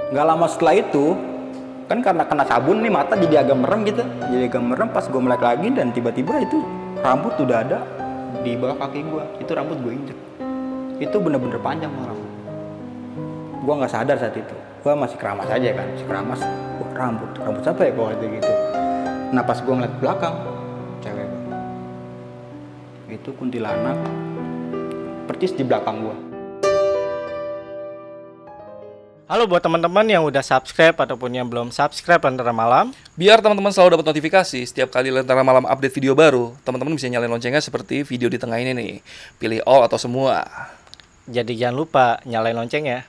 Nggak lama setelah itu, kan karena kena sabun nih mata jadi agak merem gitu. Jadi agak merem pas gue melek lagi dan tiba-tiba itu rambut udah ada di bawah kaki gue. Itu rambut gue injek. Itu bener-bener panjang malah. Gue nggak sadar saat itu. Gue masih keramas aja kan, masih keramas. Wah, rambut siapa ya kalau kayak gitu. Nah pas gue ngeliat ke belakang, cewek itu kuntilanak persis di belakang gue. Halo buat teman-teman yang udah subscribe ataupun yang belum subscribe Lentera Malam. Biar teman-teman selalu dapat notifikasi setiap kali Lentera Malam update video baru, teman-teman bisa nyalain loncengnya seperti video di tengah ini nih. Pilih all atau semua. Jadi jangan lupa nyalain lonceng ya.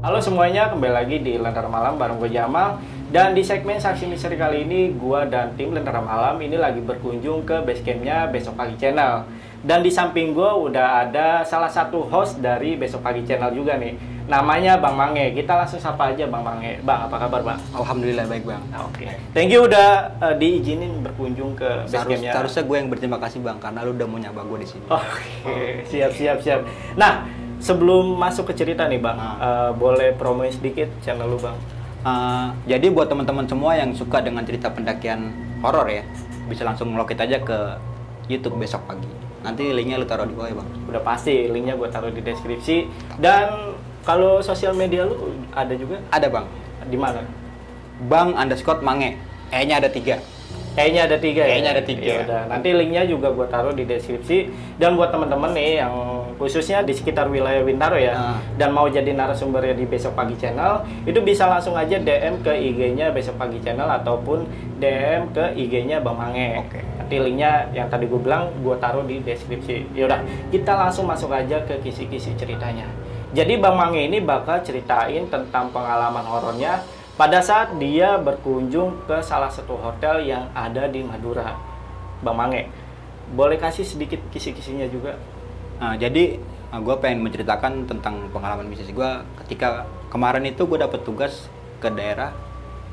Halo semuanya, kembali lagi di Lentera Malam bareng gue Jamal. Dan di segmen Saksi Misteri kali ini, gue dan tim Lentera Malam ini lagi berkunjung ke basecampnya Besok Pagi Channel. Dan di samping gue udah ada salah satu host dari Besok Pagi Channel juga nih. Namanya Bang Mange. Kita langsung sapa aja Bang Mange. Bang, apa kabar Bang? Alhamdulillah baik Bang. Oke. Thank you udah diizinin berkunjung ke basecampnya. Seharusnya gue yang berterima kasih Bang, karena lu udah mau nyapa gue di sini. Oke, siap. Nah, sebelum masuk ke cerita nih Bang, boleh promoin sedikit channel lu Bang? Jadi buat teman-teman semua yang suka dengan cerita pendakian horor ya, bisa langsung ngelokit aja ke YouTube Besok Pagi. Nanti linknya lu taruh di bawah ya Bang. Udah pasti, linknya gue taruh di deskripsi. Dan kalau sosial media lu ada juga? Ada Bang. Di mana? Bang_Mange. E-nya ada 3. E-nya ada 3 ya? E-nya ada 3. Ya udah, nanti linknya juga gue taruh di deskripsi. Dan buat teman-teman nih yang khususnya di sekitar wilayah Bintaro ya, dan mau jadi narasumbernya di Besok Pagi Channel, itu bisa langsung aja DM ke IG-nya Besok Pagi Channel ataupun DM ke IG-nya Bang Mange. Oke. Nanti linknya yang tadi gue bilang gue taruh di deskripsi. Yaudah, kita langsung masuk aja ke kisi-kisi ceritanya. Jadi Bang Mange ini bakal ceritain tentang pengalaman horornya pada saat dia berkunjung ke salah satu hotel yang ada di Madura. Bang Mange, boleh kasih sedikit kisi-kisinya juga? Jadi gue pengen menceritakan tentang pengalaman bisnis gue ketika kemarin itu gue dapet tugas ke daerah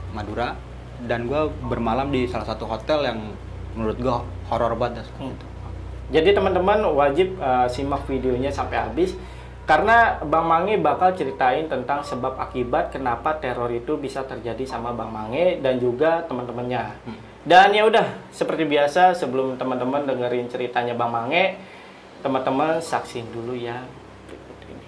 Madura dan gue bermalam di salah satu hotel yang menurut gue horor banget. Jadi teman-teman wajib simak videonya sampai habis karena Bang Mange bakal ceritain tentang sebab akibat kenapa teror itu bisa terjadi sama Bang Mange dan juga teman-temannya. Dan ya udah, seperti biasa sebelum teman-teman dengerin ceritanya Bang Mange, teman-teman saksiin dulu ya berikut ini.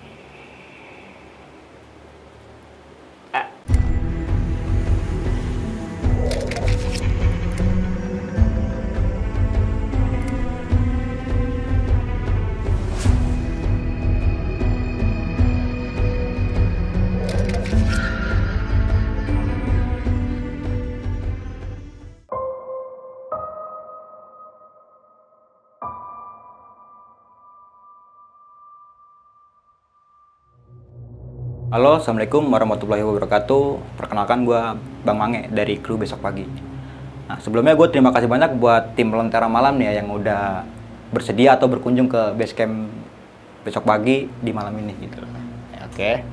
Halo, Assalamualaikum warahmatullahi wabarakatuh. Perkenalkan gue Bang Mange dari kru Besok Pagi. Nah, sebelumnya gue terima kasih banyak buat tim Lentera Malam nih ya, yang udah bersedia atau berkunjung ke basecamp Besok Pagi di malam ini gitu. Oke.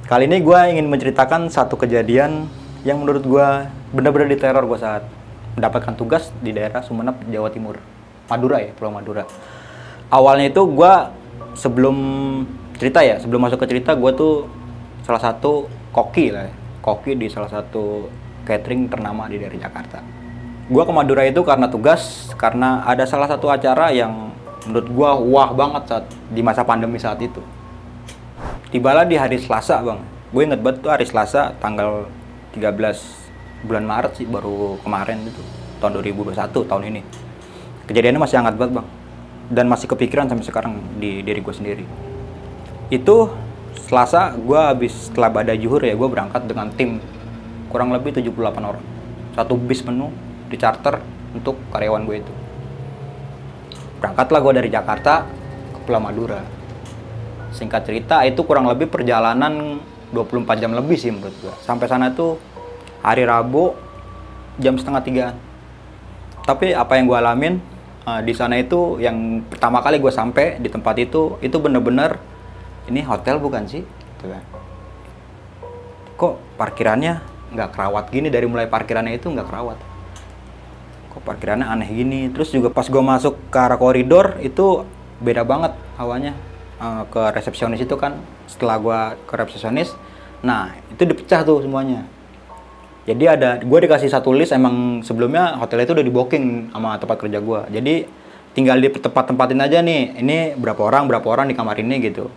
Kali ini gue ingin menceritakan satu kejadian yang menurut gue benar-benar diteror gue saat mendapatkan tugas di daerah Sumeneb, Jawa Timur. Madura ya, Pulau Madura. Awalnya itu gue sebelum masuk ke cerita, gue tuh salah satu koki di salah satu catering ternama di daerah Jakarta. Gue ke Madura itu karena tugas, karena ada salah satu acara yang menurut gue wah banget saat di masa pandemi saat itu. Tibalah di hari Selasa Bang, gue inget banget tuh hari Selasa tanggal 13 bulan Maret sih, baru kemarin itu, tahun 2021, tahun ini. Kejadiannya masih hangat banget Bang, dan masih kepikiran sampai sekarang di diri gue sendiri. Itu Selasa, gue habis setelah badai juhur ya, gue berangkat dengan tim kurang lebih 78 orang. Satu bis penuh di charter untuk karyawan gue itu. Berangkatlah gue dari Jakarta ke Pulau Madura. Singkat cerita, itu kurang lebih perjalanan 24 jam lebih sih menurut gue. Sampai sana tuh hari Rabu jam 2:30. Tapi apa yang gue alamin di sana itu, yang pertama kali gue sampai di tempat itu bener-bener, ini hotel bukan sih? Gitu kan. Kok parkirannya nggak kerawat gini, dari mulai parkirannya itu nggak kerawat. Kok parkirannya aneh gini. Terus juga pas gue masuk ke arah koridor itu beda banget hawanya. ke resepsionis itu kan. Setelah gue ke resepsionis, nah itu dipecah tuh semuanya. Jadi gue dikasih satu list, emang sebelumnya hotel itu udah di booking sama tempat kerja gue. Jadi tinggal di tempat-tempatin aja nih, ini berapa orang di kamar ini gitu.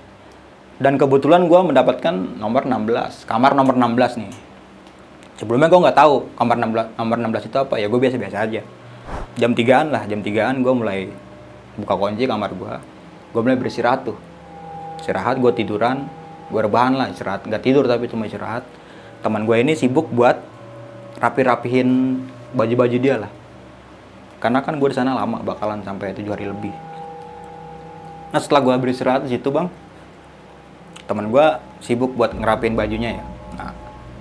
Dan kebetulan gue mendapatkan nomor 16, kamar nomor 16 nih. Sebelumnya gue nggak tahu nomor 16 itu apa, ya gue biasa-biasa aja. Jam 3an gue mulai buka kunci kamar gue mulai beristirahat tuh. Istirahat, gue tiduran, gue rebahan lah, istirahat. Nggak tidur tapi cuma istirahat. Teman gue ini sibuk buat rapihin baju-baju dia lah. Karena kan gue di sana lama, bakalan sampai 7 hari lebih. Nah setelah gue beristirahat di situ bang, teman gue sibuk buat ngerapiin bajunya ya. Nah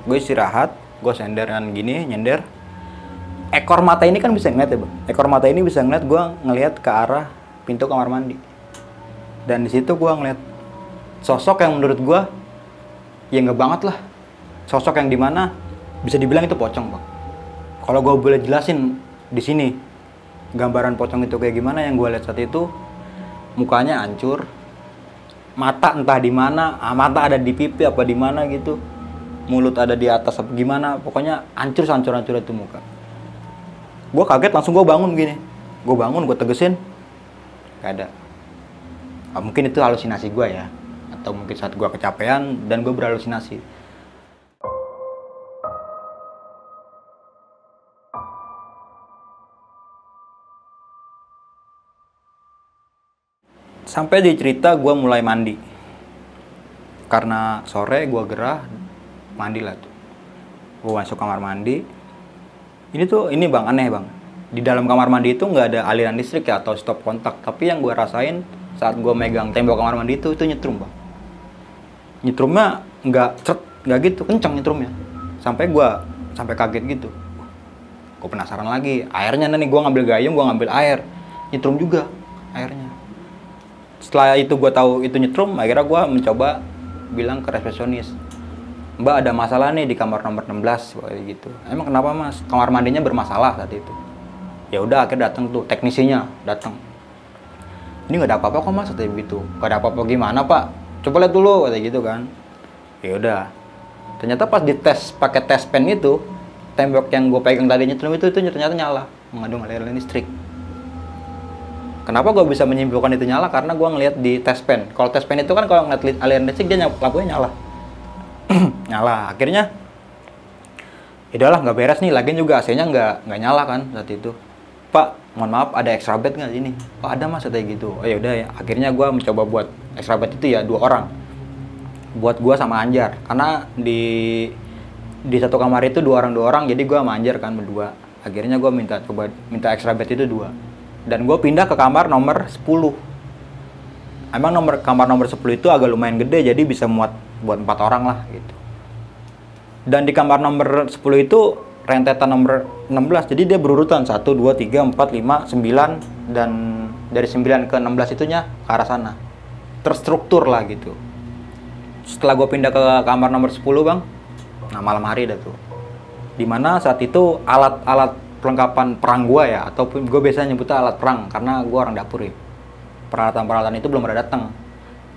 gue istirahat, gue senderan gini, nyender. Ekor mata ini kan bisa ngeliat ya bang. Ekor mata ini bisa ngeliat, gue ngeliat ke arah pintu kamar mandi. Dan di situ gue ngeliat sosok yang menurut gue ya nggak banget lah. Sosok yang dimana bisa dibilang itu pocong bang. Kalau gue boleh jelasin di sini gambaran pocong itu kayak gimana, yang gue lihat saat itu mukanya hancur, mata entah di mana, mata ada di pipi apa di mana gitu, mulut ada di atas apa gimana, pokoknya hancur itu muka. Gue kaget, langsung gue bangun gini, gue tegesin, gak ada. Mungkin itu halusinasi gue ya, atau mungkin saat gue kecapean dan gue berhalusinasi. Sampai di cerita gue mulai mandi. Karena sore gue gerah, mandi lah tuh. Gue masuk kamar mandi. Ini bang, aneh bang. Di dalam kamar mandi itu nggak ada aliran listrik ya atau stop kontak. Tapi yang gue rasain saat gue megang tembok kamar mandi itu nyetrum bang. Nyetrumnya nggak gitu, kencang nyetrumnya. Sampai kaget gitu. Gue penasaran lagi. Airnya nih, gue ngambil gayung, gue ngambil air. Nyetrum juga airnya. Setelah itu gue tahu itu nyetrum, akhirnya gue mencoba bilang ke resepsionis, Mbak ada masalah nih di kamar nomor 16 kayak gitu. Emang kenapa mas? Kamar mandinya bermasalah saat itu. Ya udah akhirnya datang tuh teknisinya datang. Ini nggak ada apa-apa kok mas, kayak gitu. Nggak ada apa-apa gimana pak? Coba lihat dulu kayak gitu kan. Ya udah. Ternyata pas dites pakai tes pen itu, tembok yang gue pegang tadi nyetrum itu ternyata nyala, mengandung aliran listrik. Kenapa gue bisa menyimpulkan itu nyala? Karena gue ngeliat di tes pen. Kalau tes pen itu kan kalau ngeliat aliran listrik dia lampunya nyala. Nyala. Akhirnya, udahlah nggak beres nih. Lagian juga AC-nya nggak nyala kan saat itu. Pak, mohon maaf ada extra bed nggak sini? Oh ada mas, kayak gitu. Oh ya udah ya. Akhirnya gue mencoba buat extra bed itu ya 2 orang. Buat gue sama Anjar. Karena di satu kamar itu 2 orang. Jadi gue sama Anjar kan berdua. Akhirnya gue minta extra bed itu 2. Dan gue pindah ke kamar nomor 10. Emang kamar nomor 10 itu agak lumayan gede, jadi bisa muat buat 4 orang lah gitu. Dan di kamar nomor 10 itu rentetan nomor 16, jadi dia berurutan 1, 2, 3, 4, 5, 9, dan dari 9 ke 16 itunya ke arah sana. Terstruktur lah gitu. Setelah gue pindah ke kamar nomor 10 bang, nah malam hari dah tuh. Dimana saat itu alat-alat perlengkapan perang gue ya, ataupun gue biasanya nyebutnya alat perang karena gue orang dapur ya. Peralatan itu belum ada datang.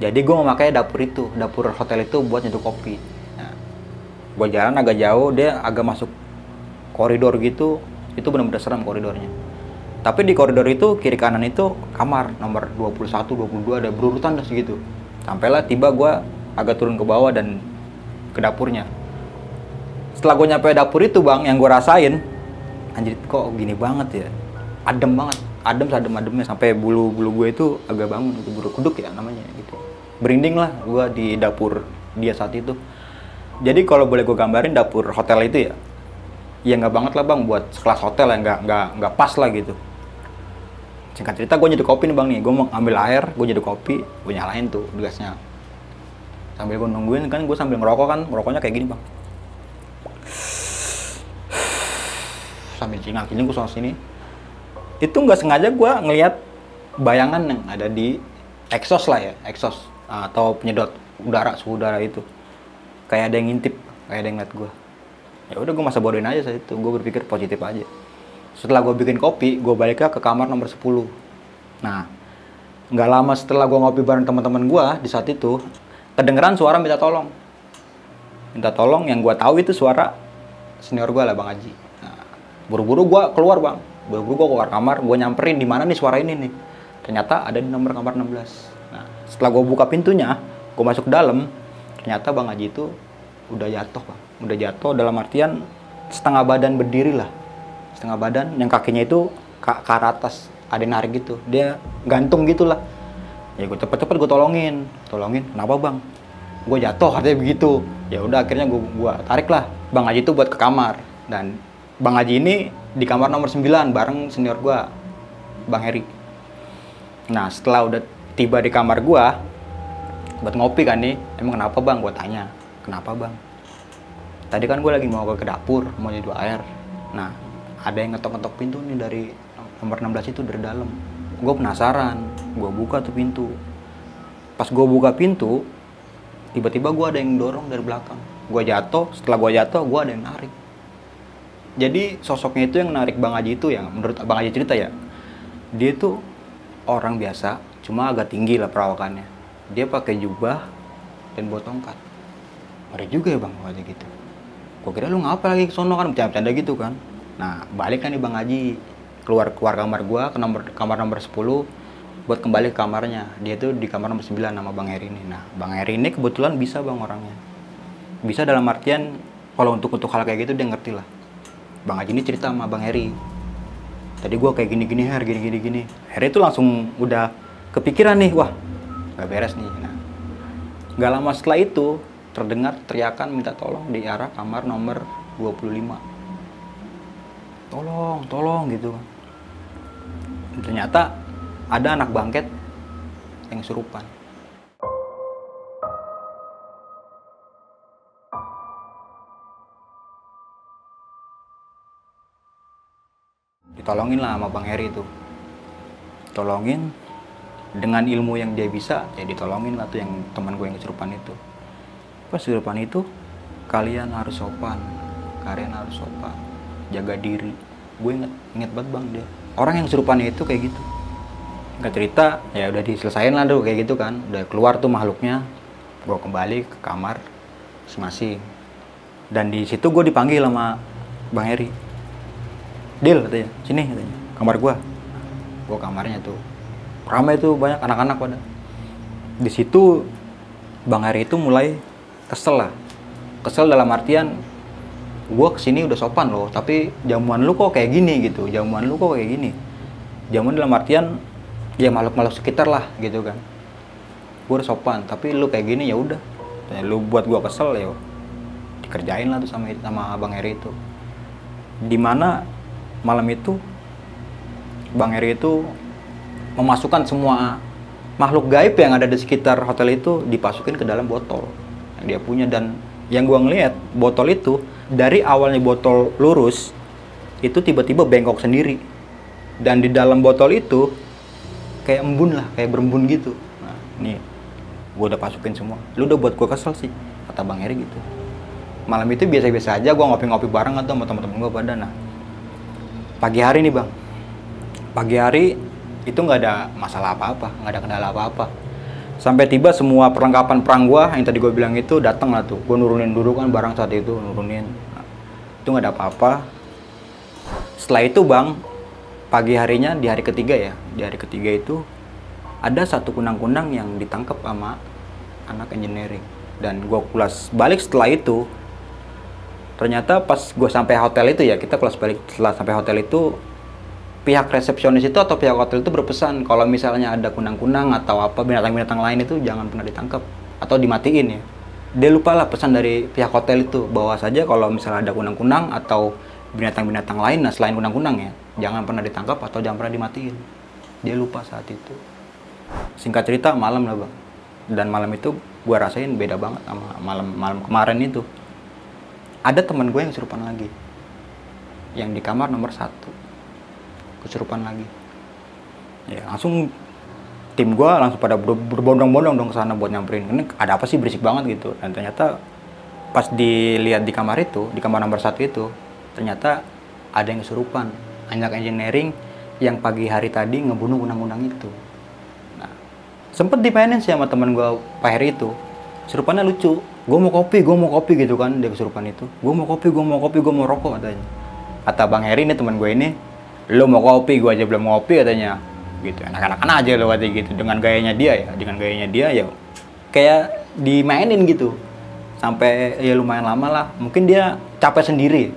Jadi gue memakai dapur hotel itu buat nyeduh kopi. Nah, gue jalan agak jauh, dia agak masuk koridor gitu, itu benar-benar serem koridornya. Tapi di koridor itu kiri kanan itu kamar nomor 21, 22 ada berurutan dah segitu. Sampailah tiba gue agak turun ke bawah dan ke dapurnya. Setelah gue nyampe dapur itu bang, yang gue rasain, anjir kok gini banget ya, adem banget, ademnya sampai bulu gue itu agak bangun, itu bulu kuduk ya namanya gitu, berinding lah gue di dapur dia saat itu. Jadi kalau boleh gue gambarin dapur hotel itu ya nggak banget lah bang buat sekelas hotel ya, nggak pas lah gitu. Singkat cerita gue nyeduh kopi nih bang nih, gue mau ambil air, gue nyeduh kopi, gue nyalain tuh gasnya. Sambil gue nungguin kan, gue sambil ngerokok kan, ngerokoknya kayak gini bang. Sambil cingak-cingak gue soal sini. Itu nggak sengaja gue ngelihat bayangan yang ada di exhaust lah ya, exhaust atau penyedot udara, suhu udara itu. Kayak ada yang ngintip, kayak ada yang ngeliat gue. Ya udah gue masa bodohin aja saat itu, gue berpikir positif aja. Setelah gue bikin kopi, gue balik ke kamar nomor 10. Nah, Nggak lama setelah gue ngopi bareng teman-teman gue di saat itu, kedengeran suara minta tolong. Minta tolong, yang gue tahu itu suara senior gue lah, Bang Haji. Nah, buru-buru gue keluar, Bang. Buru-buru gue keluar kamar, gue nyamperin di mana nih suara ini nih. Ternyata ada di nomor kamar 16. Nah, setelah gue buka pintunya, gue masuk ke dalam, ternyata Bang Haji itu udah jatuh, Bang. Udah jatuh dalam artian setengah badan berdiri lah. Setengah badan, yang kakinya itu ke arah atas. Ada yang narik gitu, dia gantung gitulah. Ya gue cepet-cepet gue tolongin, kenapa Bang? Gue jatuh, artinya begitu. Ya udah akhirnya gue tarik lah Bang Haji itu buat ke kamar. Dan Bang Haji ini di kamar nomor 9 bareng senior gue, Bang Heri. Nah setelah udah tiba di kamar gue buat ngopi kan nih, emang kenapa Bang? Gue tanya, kenapa Bang? Tadi kan gue lagi mau ke dapur, mau nyedot air. Nah ada yang ngetok-ngetok pintu nih dari nomor 16 itu dari dalam. Gue penasaran, gue buka tuh pintu. Pas gue buka pintu, tiba-tiba gue ada yang dorong dari belakang. Gue jatuh, setelah gue jatuh, gue ada yang narik. Jadi sosoknya itu yang narik Bang Haji itu, yang menurut Bang Haji cerita ya, dia tuh orang biasa, cuma agak tinggi lah perawakannya. Dia pakai jubah dan bawa tongkat. Ngeri juga ya Bang, kayak gitu. Gue kira lu ngapa lagi ke sono, kan bercanda-bercanda gitu kan. Nah balik kan nih Bang Haji, keluar kamar gua ke kamar nomor 10 buat kembali ke kamarnya. Dia tuh di kamar nomor 9 sama Bang Heri ini. Nah, Bang Heri ini kebetulan bisa Bang orangnya. Bisa dalam artian kalau untuk hal kayak gitu dia ngerti lah. Bang Haji ini cerita sama Bang Heri. Tadi gua kayak gini-gini Her, gini. Heri itu langsung udah kepikiran nih, wah, gak beres nih. Nah, gak lama setelah itu terdengar teriakan minta tolong di arah kamar nomor 25. Tolong gitu kan. Ternyata ada anak bangket yang kesurupan. Ditolongin lah sama Bang Heri itu. Tolongin dengan ilmu yang dia bisa, ya ditolongin lah tuh yang teman gue yang kesurupan itu. Pas kesurupan itu, kalian harus sopan, jaga diri. Gue inget banget Bang dia. Orang yang kesurupannya itu kayak gitu. Nggak cerita, ya udah diselesain lah tuh kayak gitu kan. Udah keluar tuh makhluknya. Gue kembali ke kamar masing-masing. Dan di situ gue dipanggil sama Bang Heri. Dil katanya, sini katanya, kamar gue. Gue kamarnya tuh ramai tuh, banyak anak-anak pada. Di situ Bang Heri itu mulai kesel lah. Kesel dalam artian gue kesini udah sopan loh, tapi jamuan lu kok kayak gini gitu. Jamuan dalam artian ya makhluk-makhluk sekitar lah gitu kan. Gue udah sopan, tapi lu kayak gini ya udah. Lu buat gue kesel ya. Dikerjain lah tuh sama Bang Heri itu. Dimana malam itu Bang Heri itu memasukkan semua makhluk gaib yang ada di sekitar hotel itu, dimasukin ke dalam botol yang dia punya. Dan yang gua ngeliat botol itu dari awalnya botol lurus itu tiba-tiba bengkok sendiri, dan di dalam botol itu kayak embun lah, kayak berembun gitu. Nah nih gua udah masukin semua. Lu udah buat gua kesel sih, kata Bang Heri gitu. Malam itu biasa-biasa aja, gua ngopi-ngopi bareng atau sama teman-teman gua pada. Nah pagi hari nih Bang, pagi hari itu nggak ada masalah apa-apa, nggak ada kendala apa-apa. Sampai tiba semua perlengkapan perang gua yang tadi gue bilang itu datang lah tuh. Gue nurunin dulu kan barang saat itu, nurunin. Nah, itu nggak ada apa-apa. Setelah itu Bang, pagi harinya di hari ketiga ya, di hari ketiga itu ada satu kunang-kunang yang ditangkap sama anak engineering. Dan gue kulas balik setelah itu, ternyata pas gue sampai hotel itu ya, kita kelas balik setelah sampai hotel itu, pihak resepsionis itu atau pihak hotel itu berpesan kalau misalnya ada kunang-kunang atau apa binatang-binatang lain itu jangan pernah ditangkap atau dimatiin ya. Dia lupa lah pesan dari pihak hotel itu, bahwa saja kalau misalnya ada kunang-kunang atau binatang-binatang lain, nah selain kunang-kunang ya, jangan pernah ditangkap atau jangan pernah dimatiin. Dia lupa saat itu. Singkat cerita malam lah Bang. Dan malam itu gua rasain beda banget sama malam kemarin itu. Ada teman gue yang kesurupan lagi, yang di kamar nomor 1 kesurupan lagi. Ya langsung tim gue langsung pada berbondong-bondong dong ke sana buat nyamperin. Ini ada apa sih, berisik banget gitu. Dan ternyata pas dilihat di kamar itu, di kamar nomor 1 itu, ternyata ada yang kesurupan. Anak engineering yang pagi hari tadi ngebunuh kunang-kunang itu. Nah Sempet dimainin sih sama temen gue Pak Heri itu. Kesurupannya lucu. Gue mau kopi gitu kan dia kesurupan itu. Gue mau kopi, gue mau rokok katanya. Kata Bang Heri nih teman gue ini, lo mau kopi, gue aja belum ngopi katanya. Gitu, enak-enakan aja lo katanya gitu. Dengan gayanya dia ya kayak dimainin gitu. Sampai ya lumayan lama lah. Mungkin dia capek sendiri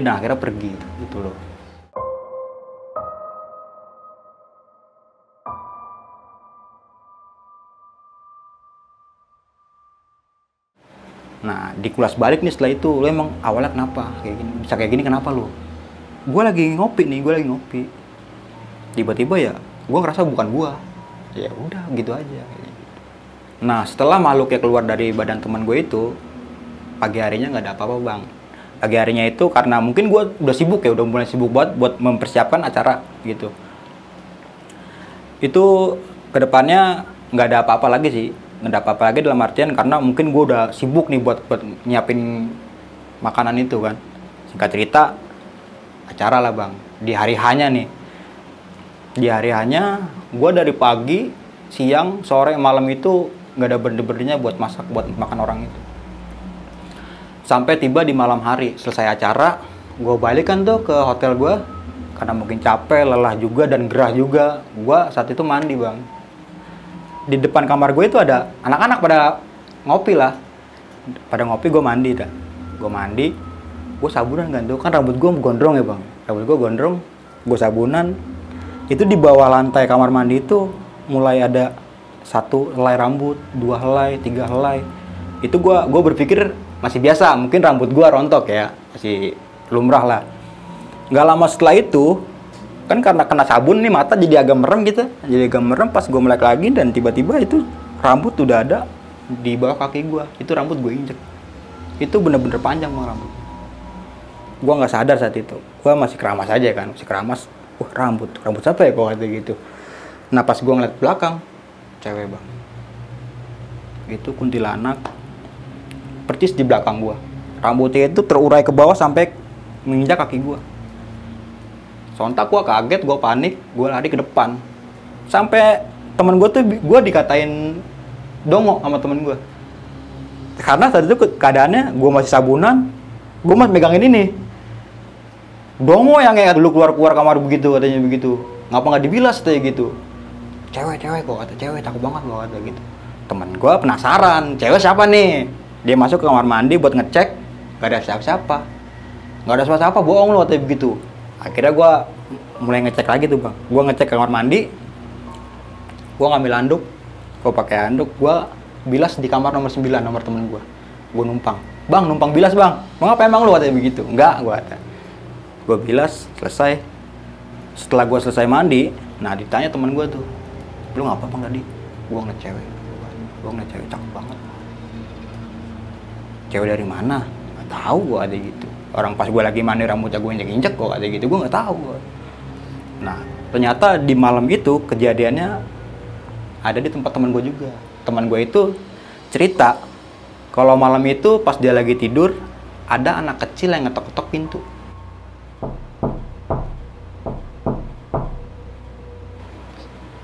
dan akhirnya pergi gitu loh. Nah, dikulas balik nih setelah itu, lo emang awalnya kenapa? Bisa kayak gini kenapa lo? Gue lagi ngopi. Tiba-tiba ya, gue ngerasa bukan gue. Ya udah gitu aja. Nah, setelah makhluknya keluar dari badan teman gue itu, pagi harinya nggak ada apa-apa bang. Pagi harinya itu karena mungkin gue udah sibuk ya, udah mulai sibuk banget buat mempersiapkan acara gitu. Itu kedepannya nggak ada apa-apa lagi sih. Nggak ada apa-apa lagi dalam artian karena mungkin gue udah sibuk nih buat nyiapin makanan itu kan. Singkat cerita, acara lah bang. Di hari hanya nih. Di hari hanya, gue dari pagi, siang, sore, malam itu nggak ada berhenti-berhentinya buat masak, buat makan orang itu. Sampai tiba di malam hari, selesai acara, gue balik kan tuh ke hotel gue. Karena mungkin capek, lelah juga, dan gerah juga. Gue saat itu mandi bang. Di depan kamar gue itu ada anak-anak pada ngopi lah. Pada ngopi, gue mandi dah. Gue mandi, gue sabunan kan tuh. Kan rambut gue gondrong ya bang. Rambut gue gondrong, gue sabunan. Itu di bawah lantai kamar mandi itu mulai ada 1 helai rambut, 2 helai, 3 helai. Itu gue berpikir masih biasa, mungkin rambut gue rontok ya, masih lumrah lah. Nggak lama setelah itu, kan karena kena sabun nih mata jadi agak merem gitu. Jadi agak merem pas gue melek lagi dan tiba-tiba itu rambut udah ada di bawah kaki gue. Itu rambut gue injek. Itu bener-bener panjang bang rambut. Gue nggak sadar saat itu. Gue masih keramas aja kan, masih keramas. Rambut siapa ya kok kata gitu. Nah pas gue ngeliat belakang, cewek bang. Itu kuntilanak persis di belakang gue. Rambutnya itu terurai ke bawah sampai menginjak kaki gue. Sontak gue kaget, gue panik, gue lari ke depan. Sampai temen gue tuh, gue dikatain dongo sama temen gue. Karena saat itu keadaannya gue masih sabunan, gue masih megangin ini. Dongo yang kayak dulu keluar kamar begitu, katanya begitu. Ngapa nggak dibilas kayak gitu? Cewek kok kata, cewek takut banget gue kata gitu. Temen gue penasaran, cewek siapa nih? Dia masuk ke kamar mandi buat ngecek, gak ada siapa-siapa. Gak ada siapa-siapa, bohong lo katanya begitu. Akhirnya gue mulai ngecek lagi tuh bang. Gue ngecek kamar mandi, gue ngambil handuk, gue pakai handuk, gue bilas di kamar nomor 9, nomor temen gue. Gue numpang, bang numpang bilas bang. Mau apa emang lu katanya begitu? Enggak, gue kata. Gue bilas, selesai. Setelah gue selesai mandi, nah ditanya temen gue tuh, lu ngapa bang tadi? Gue ngeliat cewek. Gue ngeliat cewek cakep banget. Cewek dari mana? Gak tahu gue ada gitu. Orang pas gue lagi mandi rambutnya gue injek-injek kok ada gitu, gue nggak tahu. Nah ternyata di malam itu kejadiannya ada di tempat teman gue juga. Teman gue itu cerita kalau malam itu pas dia lagi tidur ada anak kecil yang ngetok-ngetok pintu.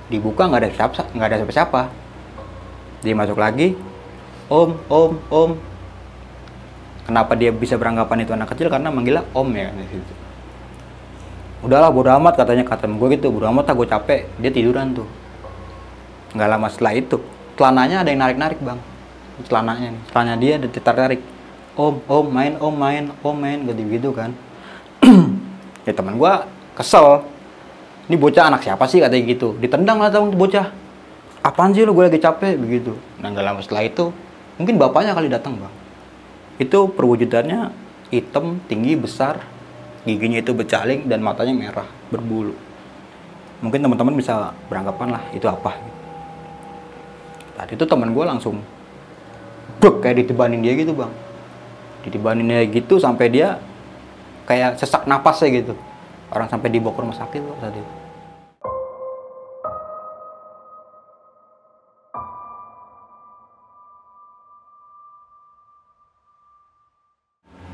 Dibuka nggak ada siapa-siapa. Dia masuk lagi, om. Kenapa dia bisa beranggapan itu anak kecil? Karena manggilnya om ya di situ. Udahlah bodo amat katanya, kata gue gitu, bodo amat lah gue capek. Dia tiduran tuh. Nggak lama setelah itu, celananya ada yang narik-narik bang. Celananya dia ada ditarik-tarik. Om main gitu kan. Ya teman gue kesel. Ini bocah anak siapa sih katanya gitu. Ditendang lah tuh bocah. Apaan sih lo, gue lagi capek begitu. Nah nggak lama setelah itu, mungkin bapaknya kali datang bang. Itu perwujudannya hitam, tinggi, besar, giginya itu bercaling dan matanya merah, berbulu. Mungkin teman-teman bisa beranggapan lah itu apa. Tadi itu teman gue langsung kayak ditibanin dia gitu bang. Ditibanin dia gitu sampai dia kayak sesak napasnya gitu. Orang sampai dibawa ke rumah sakit loh tadi.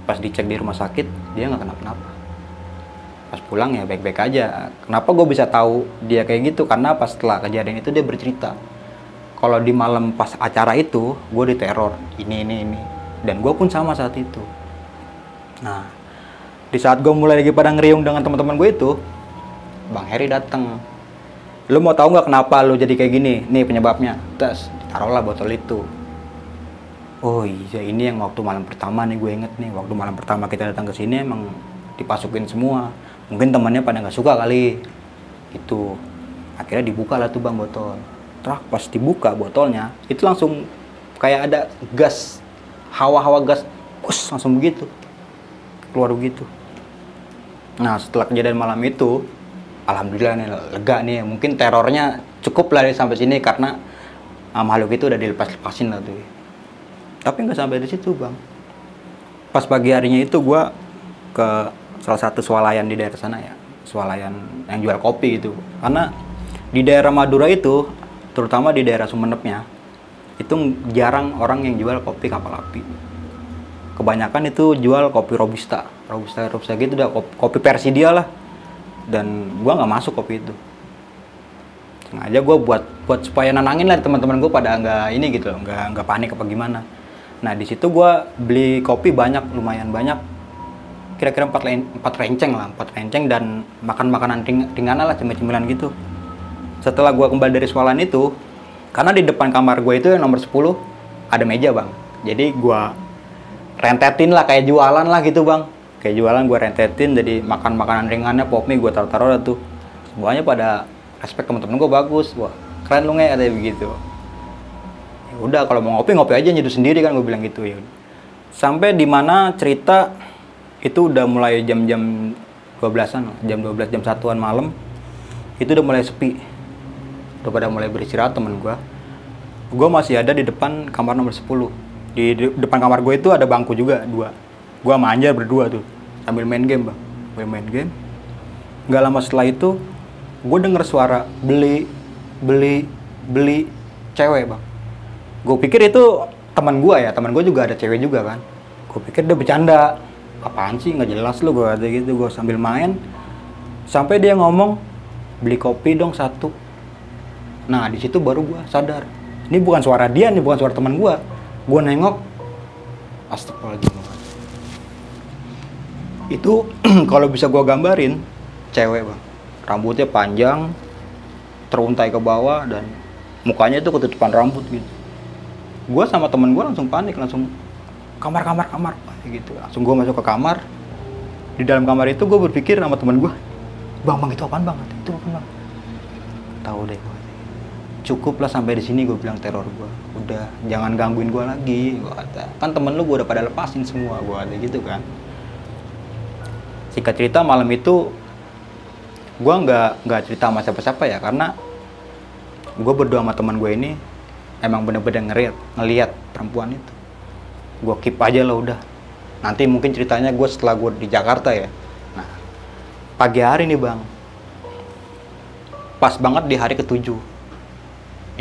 Pas dicek di rumah sakit, dia nggak kenapa-napa. Pas pulang ya baik-baik aja. Kenapa gue bisa tahu dia kayak gitu? Karena pas setelah kejadian itu dia bercerita. Kalau di malam pas acara itu, gue diteror. Ini. Dan gue pun sama saat itu. Nah, di saat gue mulai lagi pada ngeriung dengan teman-teman gue itu, Bang Heri datang. Lu mau tahu nggak kenapa lu jadi kayak gini? Nih penyebabnya. Terus taruhlah botol itu. Oh iya, ini yang waktu malam pertama nih, gue inget nih. Waktu malam pertama kita datang ke sini emang dipasukin semua. Mungkin temannya pada nggak suka kali. Itu. Akhirnya dibuka lah tuh Bang botol. Terus pas dibuka botolnya, itu langsung kayak ada gas. Hawa-hawa gas. Langsung begitu. Keluar begitu. Nah, setelah kejadian malam itu, alhamdulillah nih lega nih. Mungkin terornya cukup lah sampai sini karena makhluk itu udah dilepas-lepasin lah tuh. Tapi nggak sampai di situ Bang. Pas pagi harinya itu gue ke salah satu swalayan di daerah sana ya, swalayan yang jual kopi gitu. Karena di daerah Madura itu, terutama di daerah Sumenepnya, itu jarang orang yang jual kopi kapal api. Kebanyakan itu jual kopi robusta gitu, udah kopi versi dia lah. Dan gue nggak masuk kopi itu. Sengaja gue buat supaya nenangin lah teman-teman gue pada nggak ini gitu, nggak panik apa gimana. Nah di situ gue beli kopi banyak, lumayan banyak, kira-kira 4 renceng dan makan makanan ringan lah, cemil-cemilan gitu. Setelah gue kembali dari swalayan itu, karena di depan kamar gue itu yang nomor 10 ada meja Bang, jadi gue rentetin lah kayak jualan lah gitu Bang, kayak jualan gue rentetin, jadi makan makanan ringannya, pop mie gue taruh-taruh tuh. Semuanya pada respect, temen-temen gue bagus, wah keren lu nge, katanya begitu. Ya udah kalau mau ngopi aja nyeduh sendiri kan, gue bilang gitu ya. Sampai di mana cerita itu udah mulai jam-jam 12-an, jam 12 jam 1-an malam, itu udah mulai sepi, udah pada mulai beristirahat temen gue. Gue masih ada di depan kamar nomor 10. Di depan kamar gue itu ada bangku juga 2. Gue sama Anjar berdua tuh sambil main game Bang, Nggak lama setelah itu gue denger suara beli cewek Bang. Gue pikir itu teman gue ya, teman gue juga ada cewek juga kan. Gue pikir dia bercanda, apaan sih nggak jelas lu, gue ada gitu. Gue sambil main sampai dia ngomong beli kopi dong 1. Nah di situ baru gue sadar, ini bukan suara dia nih, bukan suara teman gue. Gue nengok, astagfirullahaladzim. Itu kalau bisa gue gambarin, cewek Bang, rambutnya panjang, teruntai ke bawah, dan mukanya itu ketutupan rambut gitu. Gue sama temen gue langsung panik, langsung kamar gitu. Langsung gue masuk ke kamar. Di dalam kamar itu gue berpikir sama temen gue, bang itu apaan Bang? Itu apaan Bang? Tahu deh gue. Cukup lah sampai di sini, gue bilang, teror gue. Udah jangan gangguin gue lagi, gue kata. Kan temen lu gue udah pada lepasin semua, gue ada gitu kan. Singkat cerita malam itu gue nggak cerita sama siapa-siapa ya, karena gue berdua sama teman gue ini emang bener-bener ngeliat perempuan itu. Gue keep aja lah udah. Nanti mungkin ceritanya gue setelah gue di Jakarta ya. Nah pagi hari nih Bang, pas banget di hari ke-7,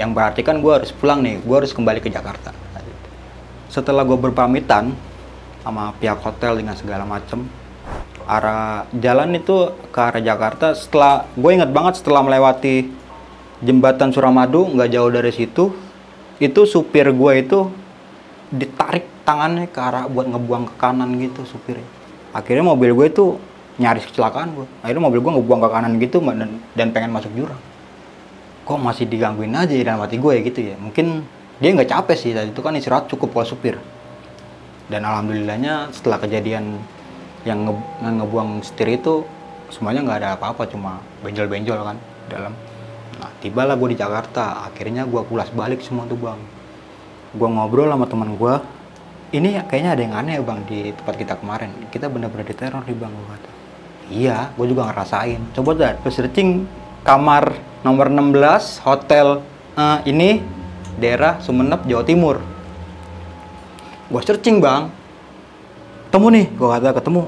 yang berarti kan gue harus pulang nih, gue harus kembali ke Jakarta. Setelah gue berpamitan sama pihak hotel dengan segala macem, arah jalan itu ke arah Jakarta, setelah gue inget banget setelah melewati jembatan Suramadu, nggak jauh dari situ, itu supir gue itu ditarik tangannya ke arah buat ngebuang ke kanan gitu supirnya. Akhirnya mobil gue itu nyaris kecelakaan gue. Akhirnya mobil gue ngebuang ke kanan gitu dan pengen masuk jurang. Kok masih digangguin aja dalam hati gue ya gitu ya. Mungkin dia nggak capek sih, tadi itu kan istirahat cukup kalau supir. Dan alhamdulillahnya setelah kejadian yang ngebuang setir itu semuanya nggak ada apa-apa, cuma benjol-benjol kan dalam. Nah tibalah gue di Jakarta, akhirnya gue pulas balik semua tuh Bang. Gue ngobrol sama teman gue, ini kayaknya ada yang aneh ya Bang di tempat kita kemarin, kita bener-bener diteror nih Bang, gue kata. Iya, gue juga ngerasain. Coba dah searching kamar nomor 16 hotel ini daerah Sumenep Jawa Timur. Gue searching Bang, ketemu nih, gue kata ketemu.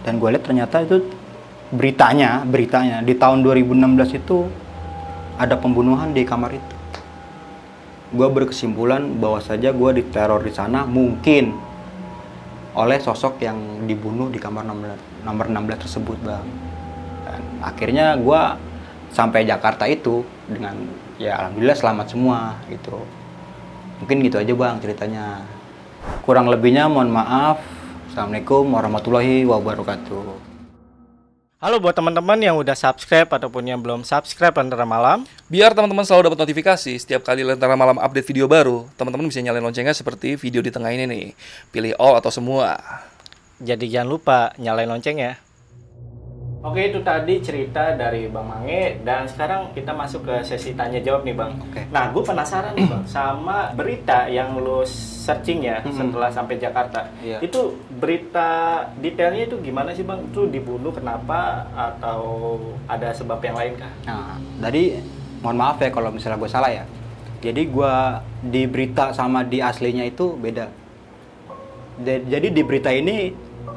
Dan gue lihat ternyata itu beritanya di tahun 2016 itu ada pembunuhan di kamar itu. Gue berkesimpulan bahwa saja gue diteror di sana, mungkin oleh sosok yang dibunuh di kamar nomor 16 tersebut, Bang. Dan akhirnya gue sampai Jakarta itu dengan ya alhamdulillah selamat semua gitu. Mungkin gitu aja, Bang, ceritanya. Kurang lebihnya mohon maaf. Assalamualaikum warahmatullahi wabarakatuh. Halo buat teman-teman yang udah subscribe ataupun yang belum subscribe Lentera Malam. Biar teman-teman selalu dapat notifikasi setiap kali Lentera Malam update video baru, teman-teman bisa nyalain loncengnya seperti video di tengah ini nih. Pilih all atau semua. Jadi jangan lupa nyalain loncengnya. Oke, itu tadi cerita dari Bang Mange, dan sekarang kita masuk ke sesi tanya jawab nih, Bang. Oke. Nah, gue penasaran nih, Bang, sama berita yang lo searching ya setelah sampai Jakarta. Iya. Itu berita detailnya itu gimana sih, Bang? Itu dibunuh kenapa atau ada sebab yang lain kah? Nah, tadi mohon maaf ya kalau misalnya gue salah ya. Jadi gue di berita sama di aslinya itu beda. Jadi di berita ini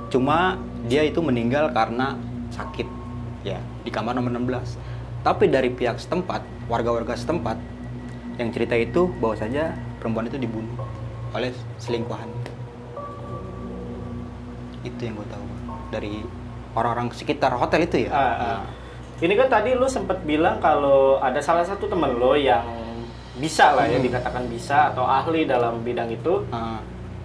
cuma dia itu meninggal karena sakit ya di kamar nomor 16. Tapi dari pihak setempat, warga-warga setempat yang cerita itu bahwa saja perempuan itu dibunuh oleh selingkuhan. Itu yang gue tahu dari orang-orang sekitar hotel itu ya. Ini kan tadi lu sempat bilang kalau ada salah satu temen lo yang bisa lah ya dikatakan bisa atau ahli dalam bidang itu.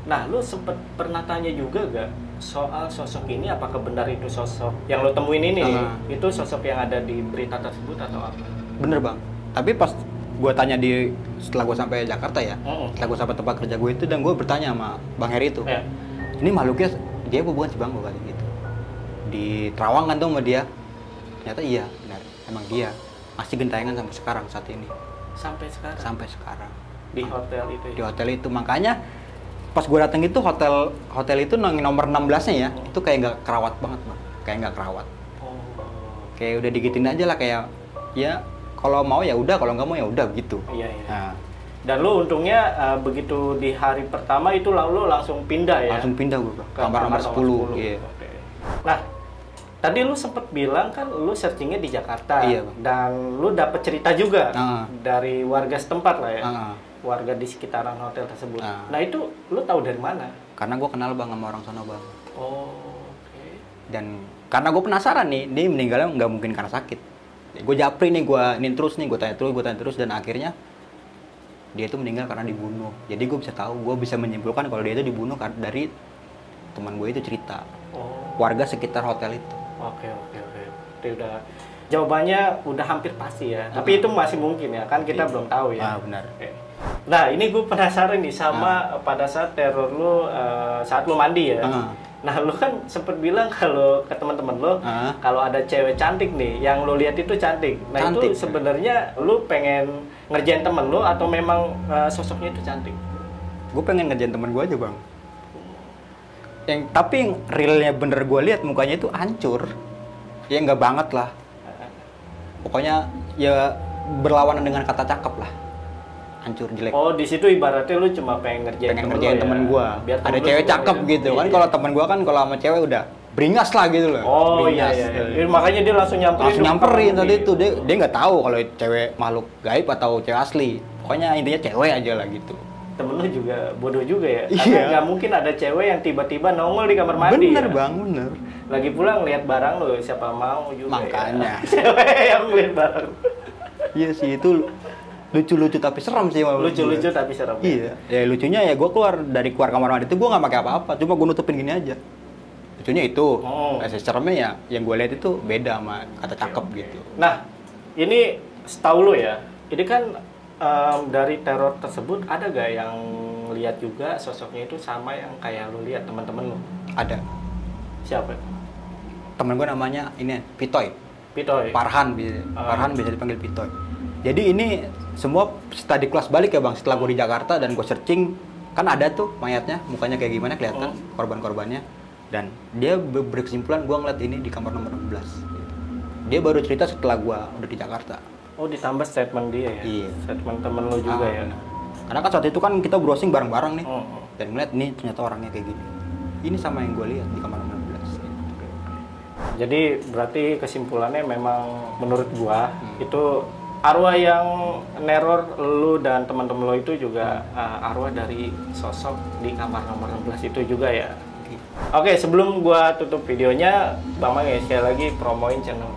Nah, lu sempet pernah tanya juga gak soal sosok ini, apakah benar itu sosok yang lo temuin ini itu sosok yang ada di berita tersebut atau apa? Bener, Bang. Tapi pas gue tanya setelah gue sampai Jakarta ya, setelah gue sampai tempat kerja gue itu, dan gue bertanya sama Bang Heri itu, ini makhluknya dia apa bukan sih, Bang? Gue kata gitu. Di Terawang kan tuh sama dia. Ternyata iya, benar. Emang dia masih gentayangan sampai sekarang saat ini. Sampai sekarang? Sampai sekarang. Di hotel itu ya? Di hotel itu. Makanya pas gue dateng itu hotel itu nomor 16-nya ya, itu kayak nggak kerawat banget, Bang. Kayak nggak kerawat. Kayak udah digitin aja lah, kayak ya kalau mau ya udah, kalau nggak mau ya udah begitu. Iya. Nah. Dan lu untungnya begitu di hari pertama itu lu langsung pindah ya? Langsung pindah gue, Bang. Kamar nomor 10. Iya. Okay. Nah, tadi lu sempet bilang kan lu searchingnya di Jakarta. Iya, Bang. Dan lu dapet cerita juga dari warga setempat lah ya? Warga di sekitaran hotel tersebut. Nah itu lu tahu dari mana? Karena gue kenal, Bang, sama orang sana, Bang. Oke. Dan karena gue penasaran nih, dia meninggalnya nggak mungkin karena sakit. Gue japri nih, gue tanya terus, dan akhirnya dia itu meninggal karena dibunuh. Jadi gue bisa tahu, gue bisa menyimpulkan kalau dia itu dibunuh dari teman gue itu cerita. Warga sekitar hotel itu. Oke. Itu udah jawabannya udah hampir pasti ya. Tapi itu masih mungkin ya, kan kita belum tahu ya. Benar. Nah, ini gue penasaran nih sama pada saat teror lu saat lu mandi ya. Nah, lu kan sempet bilang kalau ke teman-teman lu kalau ada cewek cantik nih, yang lu lihat itu cantik. Nah, cantik, itu sebenarnya lu pengen ngerjain temen lu atau memang sosoknya itu cantik? Gue pengen ngerjain temen gue aja, Bang. Tapi yang realnya bener gue lihat mukanya itu hancur. Ya nggak banget lah. Pokoknya ya berlawanan dengan kata cakep lah. Hancur, jelek. Oh, di situ ibaratnya lu cuma pengen ngerjain temen gua. Ada cewek cakep ya? Gitu. Kan kalau temen gua kan kalau sama cewek udah beringas lah gitu loh. Oh iya. Makanya dia langsung nyamperin tadi itu. Dia nggak tahu kalau cewek makhluk gaib atau cewek asli. Pokoknya intinya cewek aja lah gitu. Temen lu juga bodoh juga ya. Karena nggak mungkin ada cewek yang tiba-tiba nongol di kamar mandi. Bener, Bang, bener. Lagi pulang lihat barang lu, siapa mau juga. Makanya. Ya. Cewek yang lihat barang. Iya sih, itu lucu-lucu tapi serem sih. Lucu-lucu tapi serem. Iya. Ya lucunya ya gue keluar kamar mandi itu gue nggak pakai apa-apa, cuma gue nutupin gini aja. Lucunya itu. Seremnya ya yang gue lihat itu beda sama kata cakep gitu. Nah, ini setahu lo ya, ini kan dari teror tersebut ada gak yang lihat juga sosoknya itu sama yang kayak lo lihat teman-teman lo? Ada. Siapa? Temen gue namanya ini Pitoy. Farhan bisa dipanggil Pitoy. Jadi ini semua setelah di kelas balik ya, Bang, setelah gue di Jakarta dan gue searching, kan ada tuh mayatnya, mukanya kayak gimana kelihatan, korban-korbannya. Dan dia berkesimpulan gue ngeliat ini di kamar nomor 16. Dia baru cerita setelah gue udah di Jakarta. Oh, ditambah statement dia ya? Iya. Statement temen lo juga ya? Benar. Karena kan saat itu kan kita browsing bareng-bareng nih. Dan ngeliat nih ternyata orangnya kayak gini. Ini sama yang gue lihat di kamar nomor 16. Jadi berarti kesimpulannya memang menurut gua itu arwah yang neror lu dan teman-teman lo itu juga arwah dari sosok di kamar nomor 16 itu juga ya? Oke, sebelum gua tutup videonya, Bang Mange sekali lagi promoin channel.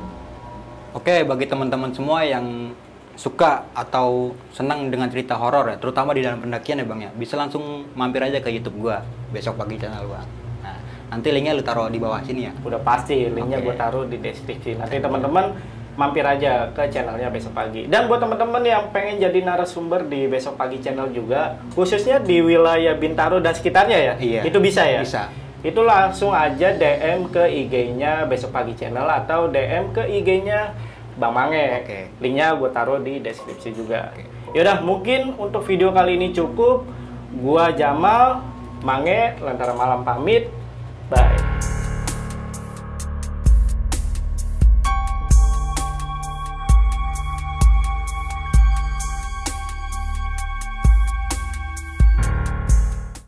Oke, bagi teman-teman semua yang suka atau senang dengan cerita horor ya, terutama di dalam pendakian ya Bang ya, bisa langsung mampir aja ke YouTube gua, Besok Pagi channel Bang. Nah, nanti linknya lu taruh di bawah sini ya. Udah pasti, linknya gue taruh di deskripsi. Nanti teman-teman mampir aja ke channelnya Besok Pagi. Dan buat teman-teman yang pengen jadi narasumber di Besok Pagi channel juga, khususnya di wilayah Bintaro dan sekitarnya ya, Iya, itu bisa ya? Bisa. Itu langsung aja DM ke IG-nya Besok Pagi channel atau DM ke IG-nya Bang Mange. Linknya gue taruh di deskripsi juga. Yaudah, mungkin untuk video kali ini cukup. Gua Jamal, Mange, Lentera Malam pamit. Bye.